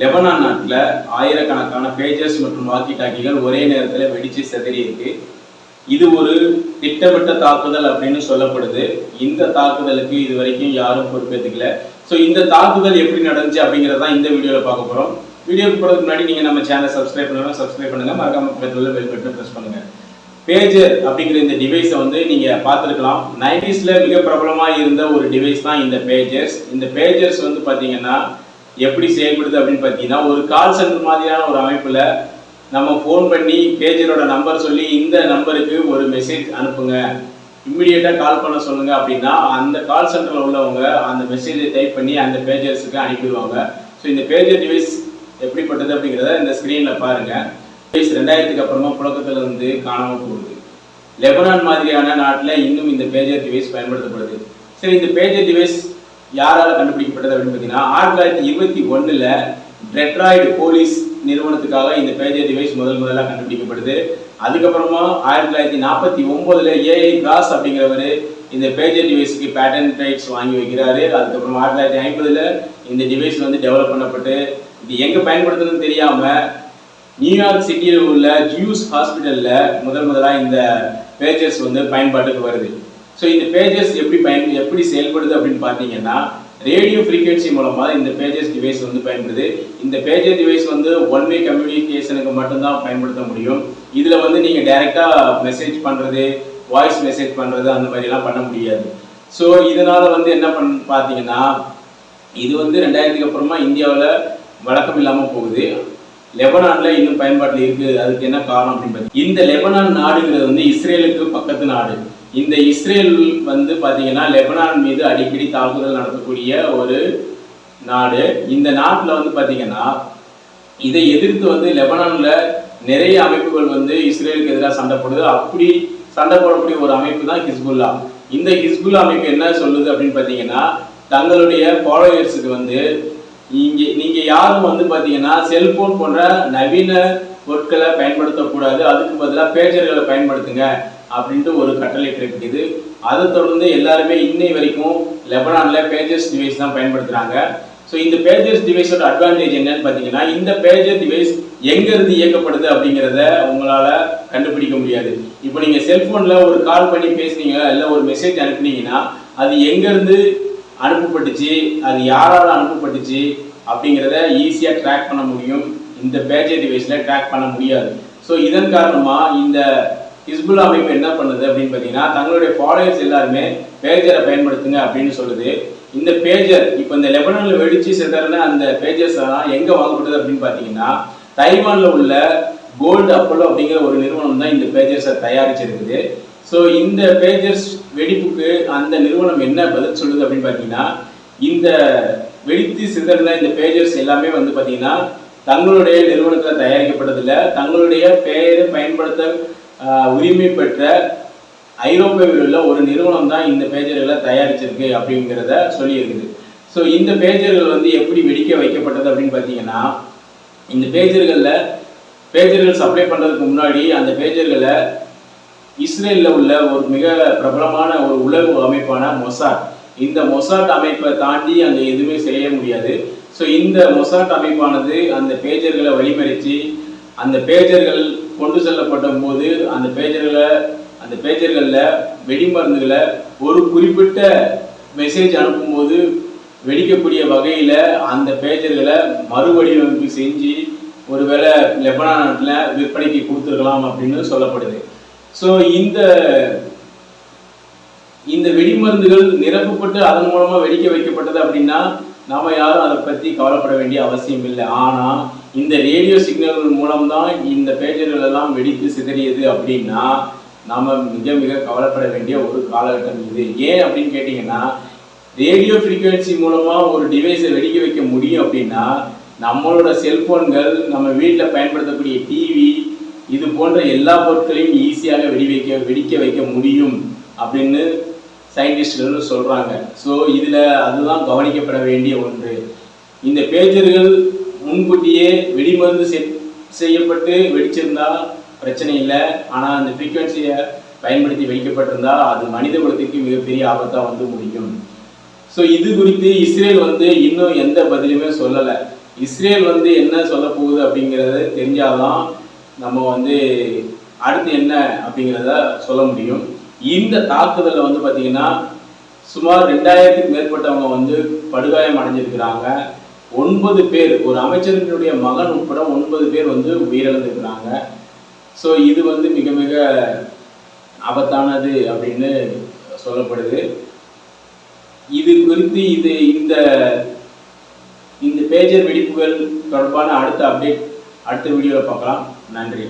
Lebanon நாட்டில் ஆயிரக்கணக்கான pagers மற்றும் வாக்கி டாக்கிகள் ஒரே நேரத்தில் வெடிச்சு சிதறி இருக்கு. இது ஒரு திட்டமிட்ட தாக்குதல் அப்படின்னு சொல்லப்படுது. இந்த தாக்குதலுக்கு இது வரைக்கும் யாரும் பொறுப்பேற்றுக்கல. ஸோ இந்த தாக்குதல் எப்படி நடந்துச்சு அப்படிங்கிறதான் இந்த வீடியோவில் பார்க்க போகிறோம். வீடியோக்கு போகிறதுக்கு முன்னாடி நீங்கள் நம்ம சேனலை சப்ஸ்கிரைப் பண்ணுங்க, மறக்காம பக்கத்தில் உள்ள பெல் பட்டனை ப்ரெஸ் பண்ணுங்க. பேஜர் அப்படிங்கிற இந்த டிவைஸை வந்து நீங்கள் பார்த்துருக்கலாம். 90s மிக பிரபலமாக இருந்த ஒரு டிவைஸ் தான் இந்த பேஜர்ஸ். இந்த பேஜர்ஸ் வந்து பார்த்தீங்கன்னா எப்படி செயல்படுது அப்படின்னு பார்த்தீங்கன்னா, ஒரு கால் சென்டர் மாதிரியான ஒரு அமைப்பில் நம்ம ஃபோன் பண்ணி பேஜரோட நம்பர் சொல்லி இந்த நம்பருக்கு ஒரு மெசேஜ் அனுப்புங்க, இம்மிடியேட்டாக கால் பண்ண சொல்லுங்க அப்படின்னா அந்த கால் சென்டரில் உள்ளவங்க அந்த மெசேஜை டைப் பண்ணி அந்த பேஜர்ஸுக்கு அனுப்பிடுவாங்க. ஸோ இந்த பேஜர் டிவைஸ் எப்படிப்பட்டது அப்படிங்கிறத இந்த ஸ்க்ரீனில் பாருங்கள். டிவைஸ் 2000க்கு அப்புறமா புழக்கத்தில் வந்து காணாமல் போகுது. லெபனான் மாதிரியான நாட்டில் இன்னும் இந்த பேஜர் டிவைஸ் பயன்படுத்தப்படுது. சரி, இந்த பேஜர் டிவைஸ் யாரால் கண்டுபிடிக்கப்பட்டது அப்படின்னு பார்த்தீங்கன்னா 1921 டெட்ராய்டு போலீஸ் நிறுவனத்துக்காக இந்த பேஜர் டிவைஸ் முதலாக கண்டுபிடிக்கப்படுது. அதுக்கப்புறமா 1949 ஏஐ கிராஸ் அப்படிங்கிறவர் இந்த பேஜர் டிவைஸுக்கு பேட்டன்ட் ரைட்ஸ் வாங்கி வைக்கிறாரு. அதுக்கப்புறமா 1950 இந்த டிவைஸ் வந்து டெவலப் பண்ணப்பட்டு இது எங்கே பயன்படுத்துறதுன்னு தெரியாமல் நியூயார்க் சிட்டியில் உள்ள ஜூஸ் ஹாஸ்பிட்டலில் முதலாக இந்த பேஜர்ஸ் வந்து பயன்பாட்டுக்கு வருது. ஸோ இந்த பேஜர்ஸ் எப்படி செயல்படுது அப்படின்னு பார்த்தீங்கன்னா, ரேடியோ ஃப்ரீக்வன்சி மூலமாக இந்த பேஜர்ஸ் டிவைஸ் வந்து பயன்படுது. இந்த பேஜர் டிவைஸ் வந்து ஒன் வே கம்யூனிகேஷனுக்கு மட்டும்தான் பயன்படுத்த முடியும். இதில் வந்து நீங்கள் டைரெக்டாக மெசேஜ் பண்ணுறது, வாய்ஸ் மெசேஜ் பண்ணுறது அந்த மாதிரிலாம் பண்ண முடியாது. ஸோ இதனால் வந்து என்ன பார்த்தீங்கன்னா, இது வந்து 2000க்கு அப்புறமா இந்தியாவில் வழக்கம் இல்லாமல் போகுது. லெபனானில் இன்னும் பயன்பாட்டில் இருக்குது. அதுக்கு என்ன காரணம் அப்படின்னு பார்த்தீங்கன்னா, இந்த லெபனான் நாடுங்கிறது வந்து இஸ்ரேலுக்கு பக்கத்து நாடு. இந்த இஸ்ரேல் வந்து பார்த்தீங்கன்னா லெபனான் மீது அடிக்கடி தாக்குதல் நடத்தக்கூடிய ஒரு நாடு. இந்த நாட்டில் வந்து பார்த்தீங்கன்னா இதை எதிர்த்து வந்து லெபனானில் நிறைய அமைப்புகள் வந்து இஸ்ரேலுக்கு எதிராக சண்டை போடுது. அப்படி சண்டை போடக்கூடிய ஒரு அமைப்பு தான் ஹிஸ்புல்லா. இந்த ஹிஸ்புல்லா அமைப்பு என்ன சொல்லுது அப்படின்னு பார்த்தீங்கன்னா, தங்களுடைய ஃபாலோவர்ஸுக்கு வந்து நீங்கள் யாரும் வந்து பார்த்தீங்கன்னா செல்போன் போன்ற நவீன பொருட்களை பயன்படுத்தக்கூடாது, அதுக்கு பதிலாக பேஜர்களை பயன்படுத்துங்க அப்படின்ட்டு ஒரு கட்டளை பிறப்பிக்குது. அதை தொடர்ந்து எல்லாருமே இன்னை வரைக்கும் லெபனானில் பேஜர்ஸ் டிவைஸ் தான் பயன்படுத்துகிறாங்க. ஸோ இந்த பேஜர்ஸ் டிவைஸோட அட்வான்டேஜ் என்னன்னு பார்த்தீங்கன்னா, இந்த பேஜர் டிவைஸ் எங்கேருந்து இயக்கப்படுது அப்படிங்கிறத உங்களால் கண்டுபிடிக்க முடியாது. இப்போ நீங்கள் செல்ஃபோனில் ஒரு கால் பண்ணி பேசுனீங்க, இல்லை ஒரு மெசேஜ் அனுப்புனீங்கன்னா அது எங்கேருந்து அனுப்பப்பட்டுச்சு, அது யாரால் அனுப்பப்பட்டுச்சு அப்படிங்கிறத ஈஸியாக ட்ராக் பண்ண முடியும். இந்த பேஜர் டிவைஸில் ட்ராக் பண்ண முடியாது. ஸோ இதன் காரணமாக இந்த ஹிஸ்புல்லா அமைப்பு என்ன பண்ணுது அப்படின்னு பார்த்தீங்கன்னா, தங்களுடைய ஃபாலோவர்ஸ் எல்லாருமே பேஜரை பயன்படுத்துங்க அப்படின்னு சொல்லுது. இந்த பேஜர் இப்போ இந்த லெபனானில் வெடிச்சு சிதறின அந்த பேஜர்ஸ் எல்லாம் எங்கே வாங்கப்படுது அப்படின்னு பார்த்தீங்கன்னா, தைவானில் உள்ள கோல்டு அப்போலோ அப்படிங்கிற ஒரு நிறுவனம் தான் இந்த பேஜர்ஸை தயாரிச்சிருக்குது. ஸோ இந்த பேஜர்ஸ் வெடிப்புக்கு அந்த நிறுவனம் என்ன பதில் சொல்லுது அப்படின்னு பார்த்தீங்கன்னா, இந்த வெடித்து சிதறின இந்த பேஜர்ஸ் எல்லாமே வந்து பார்த்தீங்கன்னா தங்களுடைய நிறுவனத்தில் தயாரிக்கப்பட்டதில்லை, தங்களுடைய பெயரை பயன்படுத்த உரிமை பெற்ற ஐரோப்பாவில் உள்ள ஒரு நிறுவனம் தான் இந்த பேஜர்களை தயாரிச்சிருக்கு அப்படிங்கிறத சொல்லியிருக்குது. ஸோ இந்த பேஜர்கள் வந்து எப்படி வெடிக்க வைக்கப்பட்டது அப்படின்னு பார்த்தீங்கன்னா, இந்த பேஜர்கள் சப்ளை பண்ணுறதுக்கு முன்னாடி அந்த பேஜர்களை இஸ்ரேலில் உள்ள ஒரு மிக பிரபலமான ஒரு உளவு அமைப்பான மொசாட், இந்த மொசாட் அமைப்பை தாண்டி அங்கே எதுவுமே செய்ய முடியாது. ஸோ இந்த மொசாட் அமைப்பானது அந்த பேஜர்களை வழிமறித்து அந்த பேஜர்கள் கொண்டு செல்லப்பட்ட போது அந்த பேஜர்களில் வெடிமருந்துகளை ஒரு குறிப்பிட்ட மெசேஜ் அனுப்பும்போது வெடிக்கக்கூடிய வகையில் அந்த பேஜர்களை மறுவடிவமைப்பு செஞ்சு ஒருவேளை லெபனான் நாட்டில் விற்பனைக்கு கொடுத்துருக்கலாம் அப்படின்னு சொல்லப்படுது. ஸோ இந்த வெடிமருந்துகள் நிரப்பப்பட்டு அதன் மூலமாக வெடிக்க வைக்கப்பட்டது அப்படின்னா நாம யாரும் அதை பற்றி கவலைப்பட வேண்டிய அவசியம் இல்லை. ஆனால் இந்த ரேடியோ சிக்னல்கள் மூலம்தான் இந்த பேஜர்கள் எல்லாம் வெடித்து சிதறியது அப்படின்னா நாம் மிக மிக கவலைப்பட வேண்டிய ஒரு காலகட்டம் இது. ஏன் அப்படின்னு கேட்டிங்கன்னா, ரேடியோ ஃப்ரீக்வன்சி மூலமாக ஒரு டிவைஸை வெடிக்க வைக்க முடியும் அப்படின்னா நம்மளோட செல்ஃபோன்கள், நம்ம வீட்டில் பயன்படுத்தக்கூடிய டிவி, இது போன்ற எல்லா பொருட்களையும் ஈஸியாக வெடிக்க வைக்க முடியும் அப்படின்னு சயின்டிஸ்ட்கள் சொல்கிறாங்க. ஸோ இதில் அதுதான் கவனிக்கப்பட வேண்டிய ஒன்று. இந்த பேஜர்கள் முன்கூட்டியே வெடிமருந்து செய்யப்பட்டு வெடிச்சிருந்தா பிரச்சனை இல்லை. ஆனால் அந்த ஃப்ரீக்வன்சியை பயன்படுத்தி வெடிக்கப்பட்டிருந்தால் அது மனித குலத்திற்கு மிகப்பெரிய ஆபத்தாக வந்து முடியும். ஸோ இது குறித்து இஸ்ரேல் இன்னும் எந்த பதிலுமே சொல்லலை. இஸ்ரேல் வந்து என்ன சொல்ல போகுது அப்படிங்கிறத தெரிஞ்சாதான் நம்ம வந்து அடுத்து என்ன அப்படிங்கிறத சொல்ல முடியும். இந்த தாக்குதலில் வந்து பார்த்தீங்கன்னா சுமார் 2000க்கு மேற்பட்டவங்க வந்து படுகாயம் அடைஞ்சிருக்கிறாங்க. 9 பேர், ஒரு அமைச்சர்களுடைய மகன் உட்பட 9 பேர் வந்து உயிரிழந்திருக்கிறாங்க. ஸோ இது வந்து மிக மிக ஆபத்தானது அப்படின்னு சொல்லப்படுது. இது குறித்து இந்த பேஜர் வெடிப்புகள் தொடர்பான அடுத்த அப்டேட் அடுத்த வீடியோவில் பார்க்கலாம். நன்றி.